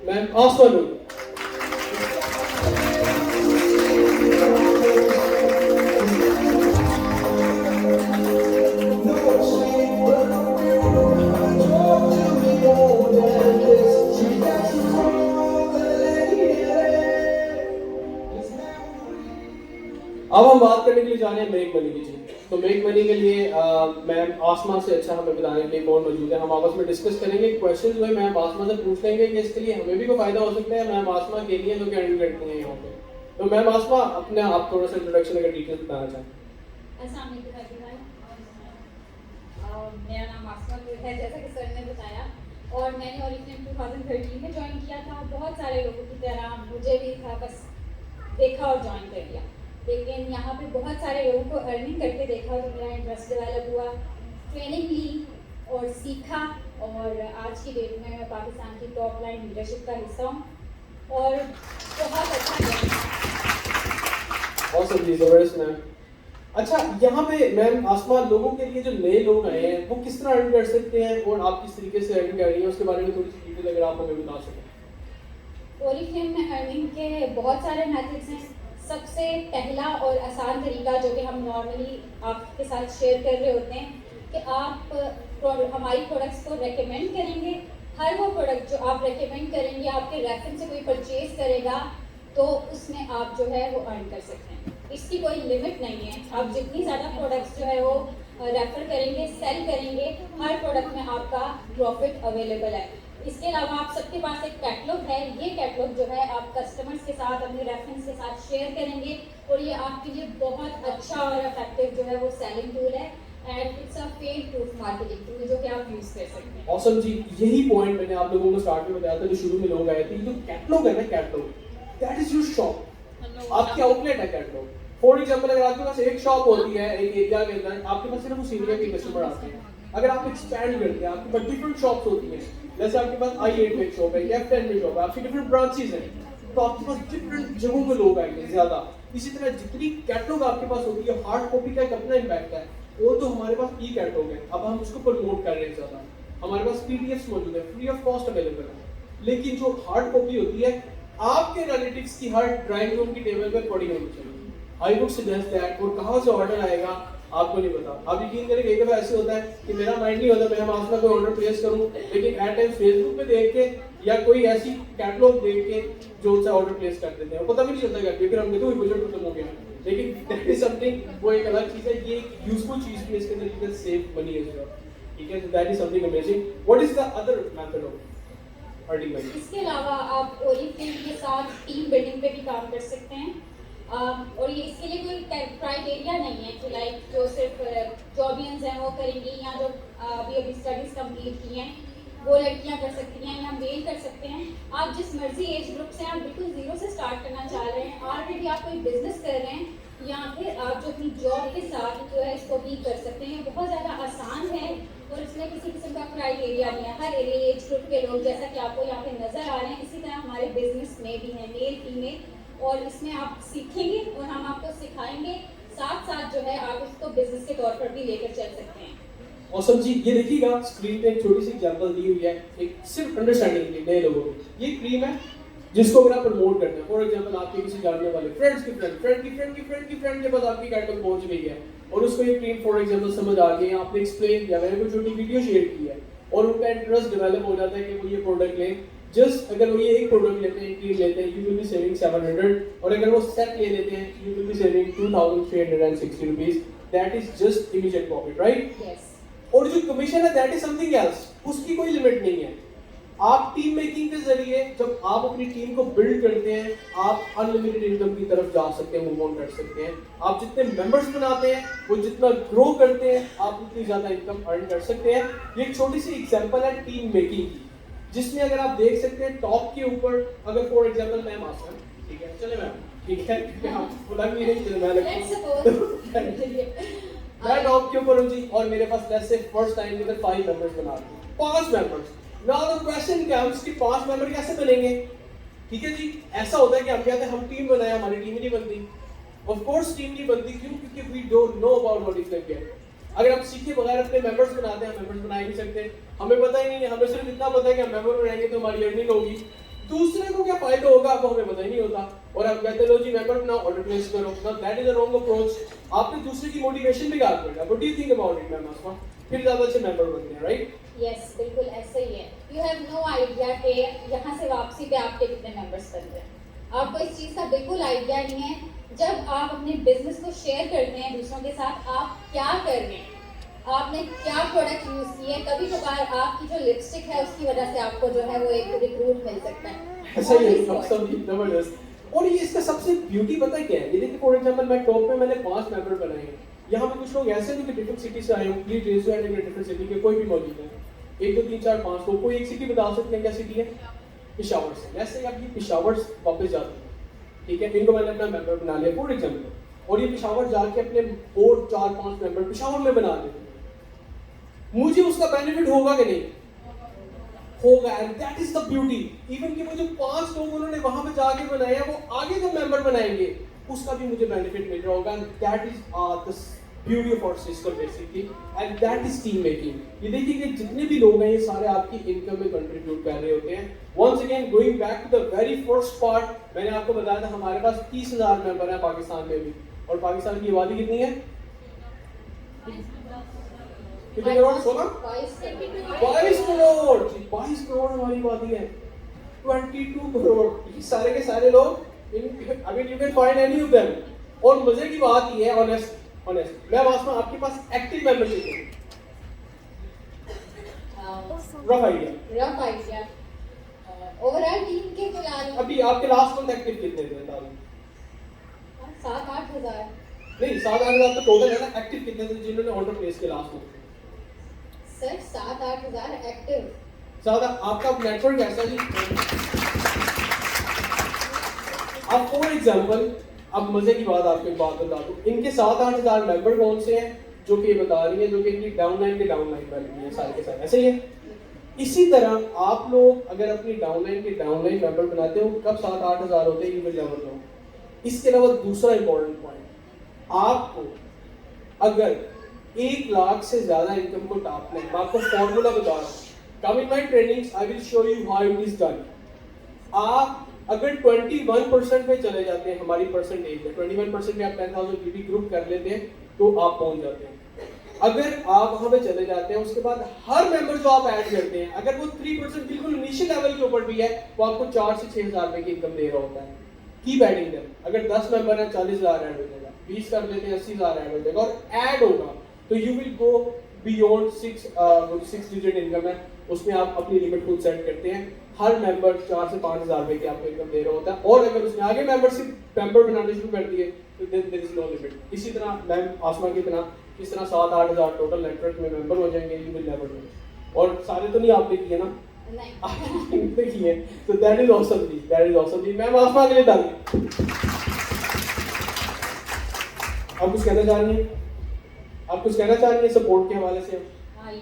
Ma'am आसमान अब हम बात करने के लिए जा रहे हैं मेक मनी की जी। तो मेक मनी के लिए मैम आसमा से अच्छा हमें बताने के लिए कौन मौजूद है। हम आपस में डिस्कस करेंगे, क्वेश्चन जो है मैम आसमा से पूछ लेंगे कि इसके लिए हमें भी कोई फायदा हो सकता है, मैम आसमा के लिए जो कैंडिडेट करती हैं यहाँ पे। तो मैम आसमा अपने आप थोड़ा सा इंट्रोडक्शन अगर डिटेल्स बताना चाहें। मेरा नाम आसमा है, जैसा कि सर ने बताया, और मैंने ओरिफ्लेम 2013 में ज्वाइन किया था। बहुत सारे लोगों की तरह मुझे भी था, बस देखा और ज्वाइन कर लिया। लेकिन यहाँ पे बहुत सारे लोगों को अर्निंग करके देखा तो मेरा इंटरेस्ट डेवलप हुआ, ट्रेनिंग ली और सीखा, और आज की डेट में मैं पाकिस्तान की टॉप लाइन लीडरशिप का हिस्सा हूँ और बहुत अच्छा ऑसम जी, जबरदस्त मैम। अच्छा, यहाँ पे मैम आसमा लोगों के लिए जो नए लोग आए हैं वो किस तरह अर्न कर सकते हैं और आप किस तरीके से अर्न कर रही हैं उसके बारे में थोड़ी सी डिटेल अगर आप हमें बता सकें। ओरिफ्लेम में अर्निंग के बहुत सारे मेथड्स हैं। सबसे पहला और आसान तरीका जो कि हम नॉर्मली आपके साथ शेयर कर रहे होते हैं कि आप हमारी प्रोडक्ट्स को रेकमेंड करेंगे। हर वो प्रोडक्ट जो आप रेकमेंड करेंगे, आपके रेफरेंस से कोई परचेज करेगा तो उसमें आप जो है वो अर्न कर सकते हैं। इसकी कोई लिमिट नहीं है। आप जितनी ज़्यादा प्रोडक्ट्स जो है वो रेफर करेंगे, सेल करेंगे, हर प्रोडक्ट में आपका प्रॉफिट अवेलेबल है। इसके अलावा आप सबके पास एक कैटलॉग है। ये कैटलॉग जो है आप कस्टमर्स के साथ, अपने रेफरेंस के साथ शेयर करेंगे और ये आपके लिए बहुत अच्छा और इफेक्टिव जो है वो सेलिंग टूल है and it's a paid proof marketing tool जो कि आप यूज कर सकते हैं। ऑसम जी, यही पॉइंट मैंने आप लोगों को स्टार्ट में बताया था जो शुरू में लोग आए थे। जो कैटलॉग है ना, catalogue that is your shop, आपकी आउटलेट है कैटलॉग। फॉर एग्जांपल अगर आपके पास एक शॉप होती है एक एरिया के अंदर, आपके पास सिर्फ उस एरिया के कस्टमर आते हैं। अगर आप एक्सपैंड करते हैं, आपके पास डिफरेंट शॉप्स होती हैं, जैसे आपके पास I8 में शॉप है, F10 में शॉप है, आपकी डिफरेंट ब्रांचेस हैं, तो आपके पास डिफरेंट जगहों पे लोग आएंगे ज्यादा। इसी तरह जितनी कैटलॉग आपके पास होती है, हार्ड कॉपी का एक अपना इम्पैक्ट है। वो तो हमारे पास ई कैटलॉग है, अब हम उसको प्रमोट कर रहे हैं ज्यादा। हमारे पास पीडीएफ्स मौजूद है, फ्री ऑफ कॉस्ट अवेलेबल है। लेकिन जो हार्ड कॉपी होती है, आपके एनालिटिक्स की हर ड्राइंग रूम की टेबल पे पड़ी होनी चाहिए। I would suggest that. और कहाँ से ऑर्डर आएगा आपको नहीं पता। आप यकीन करें, कई दफा ऐसे होता है कि मेरा माइंड नहीं होता मैं आसमा कोई ऑर्डर प्लेस करूं, लेकिन एट टाइम फेसबुक पे देख के या कोई ऐसी कैटलॉग देख के जो उनसे ऑर्डर प्लेस कर देते हैं, पता भी नहीं चलता कि फिर हम देखो बजट खत्म हो गया। लेकिन दैट इज समथिंग, वो एक अलग चीज है, ये एक यूजफुल चीज भी इसके अंदर, you can save money as well. ठीक है, that is something amazing. What is the other method of earning money? इसके अलावा आप ओरिफ्लेम के साथ टीम बिल्डिंग पे भी काम कर सकते हैं। और ये इसके लिए कोई क्राइटेरिया नहीं है कि लाइक जो सिर्फ जॉबियंस हैं वो करेंगी, या जो अभी स्टडीज़ कंप्लीट की हैं वो लड़कियां कर सकती हैं या मेल कर सकते हैं। आप जिस मर्जी एज ग्रुप से, आप बिल्कुल ज़ीरो से स्टार्ट करना चाह रहे हैं, ऑलरेडी आप कोई बिजनेस कर रहे हैं, या फिर आप जो अपनी जॉब के साथ जो है इसको भी कर सकते हैं। बहुत ज़्यादा आसान है और इसमें किसी किस्म का क्राइटेरिया नहीं है। हर एज ग्रुप के लोग, जैसा कि आपको यहाँ पे नज़र आ रहे हैं, इसी तरह हमारे बिजनेस में भी हैं मेल फीमेल, और इसमें आप सीखेंगे और हम आपको सिखाएंगे। साथ साथ जो है आप इसको बिजनेस के तौर पर भी लेकर चल सकते हैं। औसम जी, ये देखिएगा स्क्रीन पे एक छोटी सी एग्जांपल दी हुई है, एक सिर्फ अंडरस्टैंडिंग के लिए नए लोगों की। ये क्रीम है जिसको अगर आप प्रमोट करते हैं, फॉर एग्जांपल आपके किसी जानने वाले फ्रेंड्स की फ्रेंड, फ्रेंड की फ्रेंड की फ्रेंड की फ्रेंड के पास आपकी कैटलॉग पहुंच गई है और उसको ये क्रीम फॉर एग्जांपल समझ आ गई, आपने एक्सप्लेन किया, मैंने कोई छोटी वीडियो शेयर की है और उनका इंटरेस्ट डेवलप हो जाता है कि वो ये प्रोडक्ट लें। जस्ट अगर वो ये एक प्रोडक्ट लेते हैं, क्रीम लेते हैं, यू विल बी सेविंग 700, और अगर वो सेट ले लेते हैं you will be saving 2360 rupees. That is just immediate profit, right? Yes. और जो कमीशन है दैट इज समथिंग एल्स, उसकी कोई लिमिट नहीं है। आप टीम मेकिंग के जरिए जब आप अपनी टीम को बिल्ड करते हैं, आप अनलिमिटेड इनकम की तरफ जा सकते हैं, मूव ऑन कर सकते हैं। आप जितने मेंबर्स बनाते हैं, वो जितना ग्रो करते हैं, आप उतनी ज्यादा इनकम अर्न कर सकते हैं। ये एक छोटी सी एग्जांपल है टीम मेकिंग की, जिसमें अगर आप देख सकते हैं टॉप के ऊपर, अगर फॉर एग्जांपल मैम आसमा, ठीक है, चले मैम, ठीक है, बोला नहीं रही, चले मैं मैं टॉप के ऊपर हूँ जी, और मेरे पास लेट्स से फर्स्ट टाइम में 5 मेंबर्स बना रहे हैं, 5 members. Now the question comes कि 5 मेंबर कैसे बनेंगे? ठीक है जी, ऐसा होता है कि हम कहते हैं हम टीम बनाए, हमारी टीम ही नहीं बनती। ऑफ कोर्स टीम नहीं बनती, क्यों? क्योंकि we don't know about what is like. अगर हम सीखे बगैर अपने मेंबर्स बनाते हैं, मेंबर्स बना ही नहीं सकते। हमें पता ही नहीं है, हमें सिर्फ इतना पता है कि हम मेंबर रहेंगे तो हमारी अर्निंग होगी, दूसरे को क्या फायदा होगा आपको हमें पता ही नहीं होता, और आप कहते लो जी मेंबर बनाओ ऑर्डर प्लेस करो। Now that is a wrong approach. आपने दूसरे की मोटिवेशन भी गायब कर दिया। What do you think about it ma'am Asma? फिर ज्यादा अच्छे मेंबर बनते हैं, राइट? यस, बिल्कुल ऐसा ही है। यू हैव नो आइडिया कि यहाँ से वापसी पे आपके कितने मेंबर्स बन रहे हैं। आपको इस चीज़ का बिल्कुल आइडिया नहीं है। जब आप अपने बिजनेस को शेयर करते हैं दूसरों के साथ, आप क्या कर रहे हैं, आपने क्या प्रोडक्ट यूज़ किए हैं। कभी कभार आपकी जो लिपस्टिक है उसकी वजह से आपको जो है वो एक रिक्रूट मिल सकता है। ऐसा ही है, सब जबरदस्त। और ये इसका सबसे ब्यूटी पता है क्या है? ये देखिए फॉर एग्जांपल मैं टॉप पे मैंने 5 मेंबर बनाए हैं। यहाँ पे कुछ लोग ऐसे भी डिफरेंट सिटी से आए हो, प्लीज रेज योर हैंड अगर डिफरेंट सिटी के कोई भी मौजूद है। 1 2 3 4 5 को कोई एक सिटी बता सकते हैं क्या सिटी है? पेशावर से। वैसे आप ये पेशावर वापस जाते हैं, ठीक है, इनको मैंने अपना मेंबर बना लिया फॉर एग्जांपल, और ये पेशावर जाके अपने और 4 5 मेंबर पेशावर में बना लेते हैं। मुझे उसका बेनिफिट होगा कि नहीं? होगा। And that is the beauty. Even कि वो जो 5 लोग उन्होंने वहां पे जाके बनाया वो आगे जब मेंबर बनाएंगे उसका भी मुझे बेनिफिट मिल रहा होगा। And that is the beauty of our system basically, and that is team making. ये देखिए कि जितने भी लोग हैं ये सारे आपकी इनकम में कंट्रीब्यूट कर रहे होते हैं। Once again going back to the very first part, मैंने आपको बताया था हमारे पास 30,000 मेंबर हैं पाकिस्तान में भी, और पाकिस्तान की आबादी कितनी है? कितने करोड़? 16? 22 करोड़। 22 करोड़ हमारी आबादी है। 22 करोड़। ये सारे के सारे लोग I mean you can find any of them। और मजे की बात ये है, ऑनेस्ट मैं वास्तव में आपके पास एक्टिव मेंबरशिप है। रफ आइडिया ओवरऑल टीम के फिलहाल अभी आपके लास्ट मंथ एक्टिव कितने थे बताओ? 7-8 हज़ार। नहीं 7-8 हज़ार तो टोटल है ना, एक्टिव कितने थे जिन्होंने ऑर्डर प्लेस किया लास्ट मंथ? सर 7-8 हज़ार एक्टिव। ज़्यादा आपका नेटवर्क कैसा जी? अब फॉर एग्जांपल, अब मजे की बात आपको एक बात बता दूं, इनके 7-8 हज़ार मेंबर कौन से हैं जो कि बता रही है, जो कि इनकी डाउनलाइन के डाउनलाइन वाले भी हैं सारे के सारे, ऐसे ही है। इसी तरह आप लोग अगर अपनी डाउनलाइन के डाउनलाइन मेंबर बनाते हो, कब 7-8 हज़ार होते हैं ये विल नेवर नो। इसके अलावा दूसरा इंपॉर्टेंट पॉइंट, आपको अगर 1 लाख से ज्यादा इनकम को टापना है, मैं आपको फॉर्मूला बता रहा हूँ। Come in my trainings I will show you how it is done. आप अगर 21% पे चले जाते हैं, हमारी परसेंटेज है 21% पे, आप 10,000 पीपी ग्रुप कर लेते हैं तो आप पहुंच जाते हैं। अगर आप वहां पे चले जाते हैं, उसके बाद हर मेंबर जो आप ऐड करते हैं, अगर वो 3% बिल्कुल इनिशियल लेवल के ऊपर भी है, वो आपको 4 से 6 हज़ार रुपए की इनकम दे रहा होता है। Keep adding them. अगर 10 मेंबर है 40 हज़ार ऐड हो जाएगा, 20 कर लेते हैं 80 हज़ार ऐड हो जाएगा, और ऐड होगा तो you will go beyond 6 digit income है, उसमें आप अपनी लिमिट खुद सेट करते हैं। हर मेंबर 4 से 5 हज़ार रुपए की आपको इनकम दे रहा होता है, और अगर उसने आगे मेंबर बनाने शुरू कर दिए तो देयर इज नो लिमिट। इसी तरह मैम आसमा की तरह इस तरह 7-8 हज़ार टोटल नेटवर्क में मेंबर हो जाएंगे, यू विल नेवर नो। और सारे तो नहीं आपने किए ना? नहीं किए, तो दैट इज ऑसम जी, दैट इज ऑसम जी। मैम आसमा के लिए ताली। आप कुछ कहना चाह रही हैं? आप कुछ कहना चाह रही हैं सपोर्ट के हवाले से?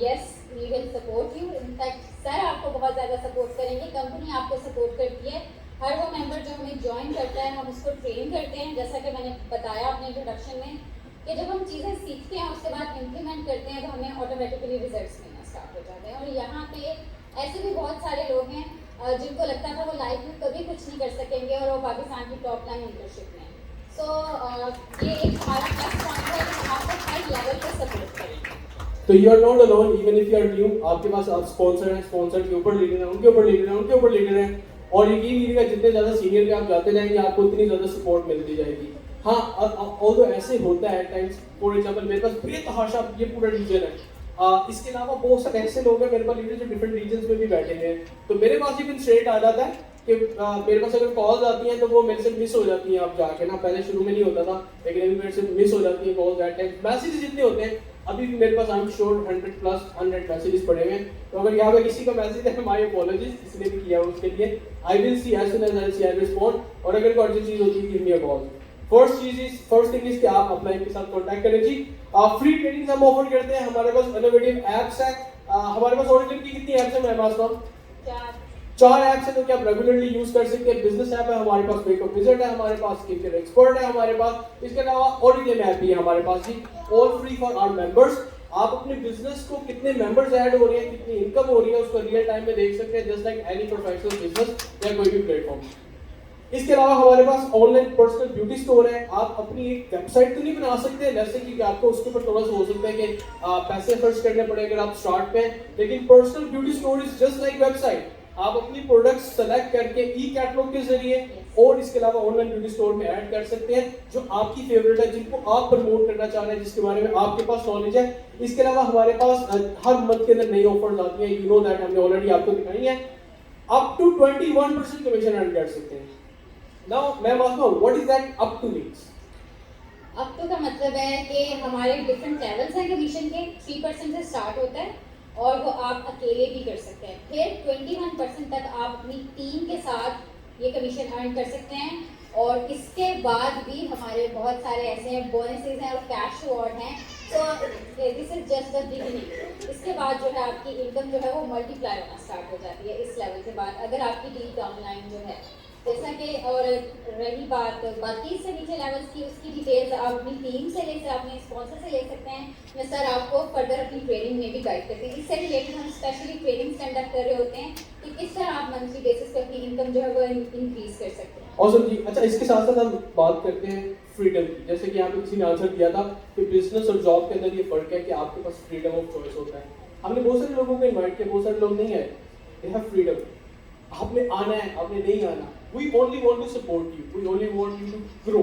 Yes, we will support you. In fact sir आपको बहुत ज़्यादा सपोर्ट करेंगे, कंपनी आपको सपोर्ट करती है। हर वो मेंबर जो हमें ज्वाइन करता है हम उसको ट्रेन करते हैं, जैसा कि मैंने बताया अपने इंट्रोडक्शन में कि जब हम चीज़ें सीखते हैं उसके बाद इम्प्लीमेंट करते हैं तो हमें ऑटोमेटिकली रिजल्ट्स मिलना स्टार्ट हो जाते हैं। और यहाँ पे ऐसे भी बहुत सारे लोग हैं जिनको लगता था वो लाइफ में कभी कुछ नहीं कर सकेंगे, और वो पाकिस्तान की टॉप लाइन लीडरशिप में। सो ये एक हमारा प्लस पॉइंट है कि हम आपको हर लेवल पर सपोर्ट करेंगे। तो you are not alone, even if you are new, आपके पास आप स्पॉन्सर हैं, स्पॉन्सर के ऊपर लीडर हैं, उनके ऊपर लीडर हैं, उनके ऊपर लीडर हैं, और यकीन कीजिएगा जितने ज़्यादा सीनियर पे आप जाते जाएंगे आपको उतनी ज़्यादा सपोर्ट मिलती जाएगी। हाँ, और तो ऐसे होता है टाइम्स, फॉर एग्जांपल मेरे पास बेतहाशा ये पूरा रीजन है, इसके अलावा बहुत सारे ऐसे लोग हैं मेरे पास लीडर जो डिफरेंट रीजन्स में भी बैठे हैं, तो मेरे पास इवन स्ट्रेट आ जाता है कि मेरे पास अगर कॉल्स आती हैं तो वो मेरे से मिस हो जाती हैं। आप जाके ना, पहले शुरू में नहीं होता था लेकिन अभी मेरे से मिस हो जाती है कॉल्स, एट टाइम मैसेजेस जितने होते हैं अभी भी मेरे पास आई एम श्योर 100+ मैसेजेस पड़े हुए हैं। तो अगर यहाँ पे किसी का मैसेज है, माय अपॉलॉजीज, इसने भी किया उसके लिए, I will see as soon as I see I respond. और अगर कोई अर्जेंट चीज होती है give me a call. First thing is कि आप अपना इनके साथ कांटेक्ट करें जी। फ्री ट्रेनिंग हम ऑफर करते हैं, हमारे पास इनोवेटिव एप्स है, हमारे पास ऑडिटिव की कितनी एप्स है मेरे पास? तो 4 ऐप्स है जो कि आप रेगुलरली यूज कर सकते हैं। बिजनेस ऐप है हमारे पास, मेकअप विजिट है हमारे पास, स्किन केयर एक्सपर्ट है हमारे पास, इसके अलावा ऑडिटिव ऐप भी है हमारे पास जी, all free for our members. आप अपने बिजनेस को कितने मेंबर्स ऐड हो रहे हैं, कितनी इनकम हो रही है, उसको रियल टाइम में देख सकते हैं, just like any professional business या कोई भी प्लेटफॉर्म। इसके अलावा हमारे पास ऑनलाइन पर्सनल ब्यूटी स्टोर है। आप अपनी एक वेबसाइट तो नहीं बना सकते जैसे कि आपको उसके ऊपर थोड़ा सा हो सकता है कि पैसे खर्च करने पड़े अगर आप स्टार्ट पे, लेकिन personal beauty store is just like website. आप अपनी प्रोडक्ट्स सेलेक्ट करके ई कैटलॉग के जरिए और इसके अलावा ऑनलाइन ब्यूटी स्टोर में ऐड कर सकते हैं जो आपकी फेवरेट है, जिनको आप प्रमोट करना चाह रहे हैं, जिसके बारे में आपके पास नॉलेज है। इसके अलावा हमारे पास हर मंथ के अंदर नई ऑफर्स आती हैं, यू नो दैट, हमने ऑलरेडी आपको दिखाई है। अप टू 21% कमीशन अर्न कर सकते हैं। Now ma'am Asma, what is that up to means? Up to का मतलब है कि हमारे डिफरेंट लेवल्स हैं कमीशन के। 3% से स्टार्ट होता है और वो आप अकेले भी कर सकते हैं। फिर 21% तक आप अपनी टीम के साथ ये कमीशन अर्न कर सकते हैं। और इसके बाद भी हमारे बहुत सारे ऐसे बोनसेस हैं और कैश अवार्ड हैं। तो this is just the beginning. इसके बाद जो है आपकी इनकम जो है वो मल्टीप्लाई होना स्टार्ट हो जाती है इस लेवल के बाद, अगर आपकी डील डाउनलाइन जो है जैसा कि। और रही बात बाकी से नीचे लेवल्स की, उसकी डिटेल्स आप अपनी टीम से ले सकते हैं, अपने स्पॉन्सर से ले सकते हैं, या सर आपको फर्दर अपनी ट्रेनिंग में भी गाइड करते हैं। इससे रिलेटेड हम स्पेशली ट्रेनिंग कंडक्ट कर रहे होते हैं कि किस तरह आप मंथली बेसिस पे अपनी इनकम जो है वो इंक्रीज कर सकते हैं। ऑसम जी। अच्छा, इसके साथ साथ हम बात करते हैं फ्रीडम की। जैसे कि यहाँ पे किसी ने आंसर दिया था कि बिजनेस और जॉब के अंदर ये फर्क है कि आपके पास फ्रीडम ऑफ चॉइस होता है। हमने बहुत सारे लोगों को इनवाइट किया, बहुत सारे लोग नहीं आए। They have freedom. आपने आना है, आपने नहीं आना। We only want to support you. We only want you to grow.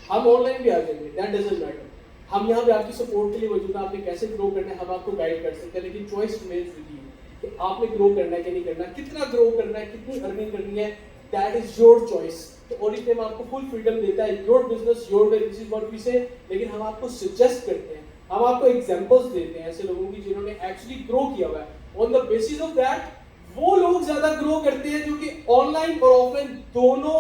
हम ऑनलाइन भी आ जाएंगे, that doesn't matter. हम यहाँ पे आपकी सपोर्ट के लिए मौजूद हैं। आपने कैसे ग्रो करना है हम आपको गाइड कर सकते हैं, लेकिन चॉइस रिमेंस विद यू कि आपने ग्रो करना है कि नहीं करना, कितना ग्रो करना है, कितनी अर्निंग करनी है, दैट इज योर चॉइस। तो ओरिफ्लेम आपको फुल फ्रीडम देता है, your business your way, this is what we say. लेकिन हम आपको सजेस्ट करते हैं, हम आपको एग्जांपल्स देते हैं ऐसे लोगों की जिन्होंने एक्चुअली ग्रो किया हुआ है। On the basis of that वो लोग ज्यादा ग्रो करते हैं जो कि ऑनलाइन और ऑफलाइन दोनों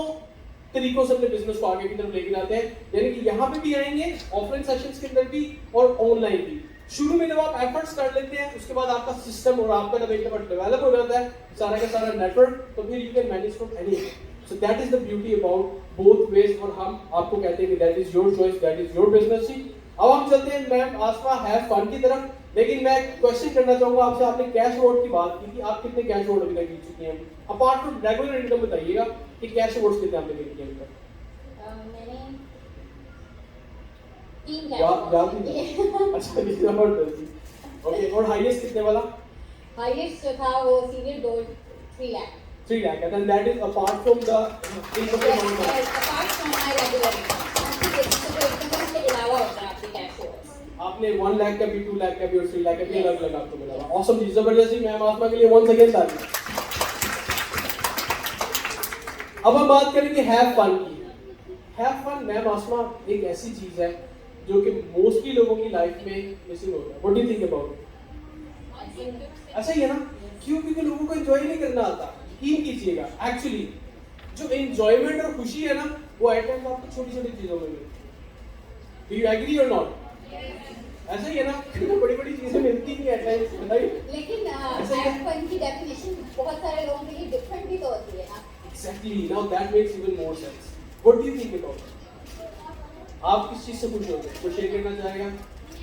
तरीकों से अपने बिजनेस को आगे की तरफ लेके जाते हैं। यानी कि यहाँ पे भी आएंगे, ऑफलाइन सेशंस के अंदर भी और ऑनलाइन भी। शुरू में जब आप एफर्ट्स कर लेते हैं, उसके बाद आपका सिस्टम और आपका जब एक बार डेवलप हो जाता है सारा का सारा नेटवर्क, तो फिर you can manage from anywhere. So that is the beauty about both ways. और हम आपको कहते हैं कि that is your choice, that is your business. अब हम चलते हैं मैम आसमा हैव फन की तरफ। लेकिन मैं क्वेश्चन करना चाहूंगा आपसे, आपने कैश अवार्ड की बात की थी, आप कितने कैश अवार्ड अभी तक जीत चुके हैं? अपार्ट फ्रॉम रेगुलर इनकम बताइएगा कि कैश अवार्ड्स कितने आपने जीत किए अभी तक? मैंने 3 कैश याद नहीं। अच्छा, जबरदस्त। ओके, और हाईएस्ट कितने वाला? हाईएस्ट जो था वो senior gold 3 lakh. 3 lakh, and that is apart from the income amount. Apart from my regular income के अलावा होता है आपके कैश अवार्ड्स। आपने 1 लाख का भी, 2 लाख का भी और 3 लाख का भी अलग अलग आपको मिला हुआ। ऑसम जी, जबरदस्ती। मैम आसमा के लिए वंस अगेन ताली। अब हम बात करेंगे हैव फन की। हैव फन मैम आसमा एक ऐसी चीज है जो कि मोस्टली लोगों की लाइफ में मिसिंग होता है। What do you think about it? अच्छा ही है ना, क्यों? क्योंकि लोगों को एंजॉय नहीं करना आता। यकीन कीजिएगा, एक्चुअली जो एंजॉयमेंट और खुशी है ना, वो एट टाइम्स आपको छोटी छोटी चीजों में मिलती है। डू यू एग्री और नॉट? ऐसा ही है ना, बड़ी बड़ी चीजें मिलती नहीं एट टाइम्स, राइट? लेकिन हैव फन की डेफिनेशन बहुत सारे लोगों के लिए डिफरेंट भी तो होती है ना। Exactly. Now that makes even more sense. What do you think about it? आप किस चीज से खुश होते हैं? कुछ शेयर करना चाहेगा?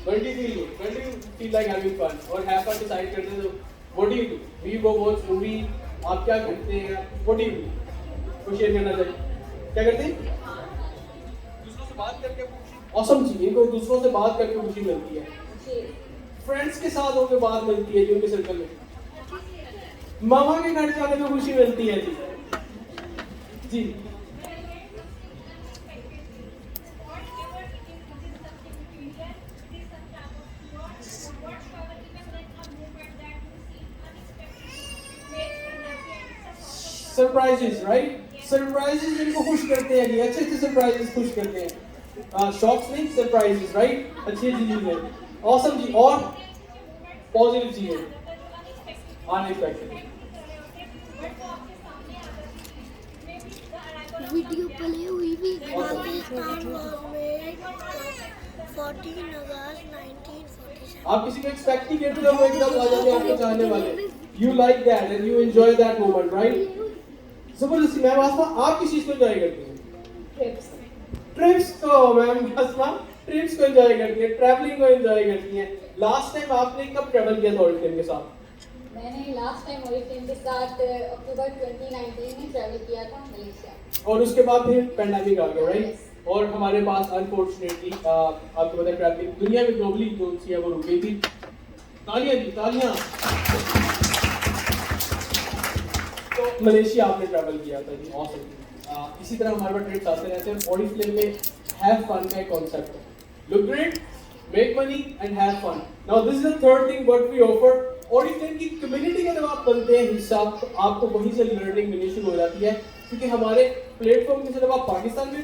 When do you feel good? When do you feel like having fun? और have fun decide करते हैं तो what do you do? Do you go watch movie? आप क्या करते हैं? What do you do? कुछ शेयर करना चाहिए? क्या करते हैं? दूसरों से बात करके खुशी। Awesome जी, इनको दूसरों से बात करके खुशी मिलती है। फ्रेंड्स के साथ होकर बात मिलती है, जिनके सर्कल में। मामा के घर जाने में खुशी मिलती है जी। जी सरप्राइजेस, राइट? सरप्राइजेस जिनको खुश करते हैं, अच्छे अच्छे सरप्राइजेस खुश करते हैं। शॉक्स नहीं, सरप्राइजेस, राइट? अच्छी अच्छी चीजें। ऑसम जी। और पॉजिटिव चीजें, अनएक्सपेक्टेड। वीडियो प्ले हुई भी पाकिस्तान वॉज मेड 14 अगस्त 1947। आप किसी को एक्सपेक्ट नहीं करते जब वो एकदम आ जाते हैं आपको चाहने वाले। You like that and you enjoy that moment, right? जबरदस्ती। मैम आसमा, आप किस चीज को एंजॉय करती हैं? ट्रिप्स। ट्रिप्स को मैम आसमा ट्रिप्स को एंजॉय करती हैं, ट्रैवलिंग को एंजॉय करती हैं। लास्ट टाइम आपने कब ट्रैवल किया था ऑरिफ्लेम के साथ? मैंने लास्ट टाइम ओरिफ्लेम के साथ अक्टूबर 2019 में ट्रैवल किया था मलेशिया। और उसके बाद फिर पैंडेमिक आ गया, राइट? और हमारे पास अनफॉर्चुनेटली आपको पता है ट्रैवलिंग दुनिया में ग्लोबली जो सी है वो रुक गई थी। तालियां दी, तालियां। तो मलेशिया आपने ट्रैवल किया था जी, ऑसम। इसी तरह हमारे पास ट्रिप्स आते रहते हैं। ऑरिफ्लेम में हैव फन का कॉन्सेप्ट है, look great, make money and have fun. Now this is the third thing what we offer. Oriflame की कम्युनिटी का जब आप बनते हैं हिस्सा, तो आपको वहीं से लर्निंग मिलनी शुरू हो जाती है, क्योंकि हमारे प्लेटफॉर्म के जब आप पाकिस्तान में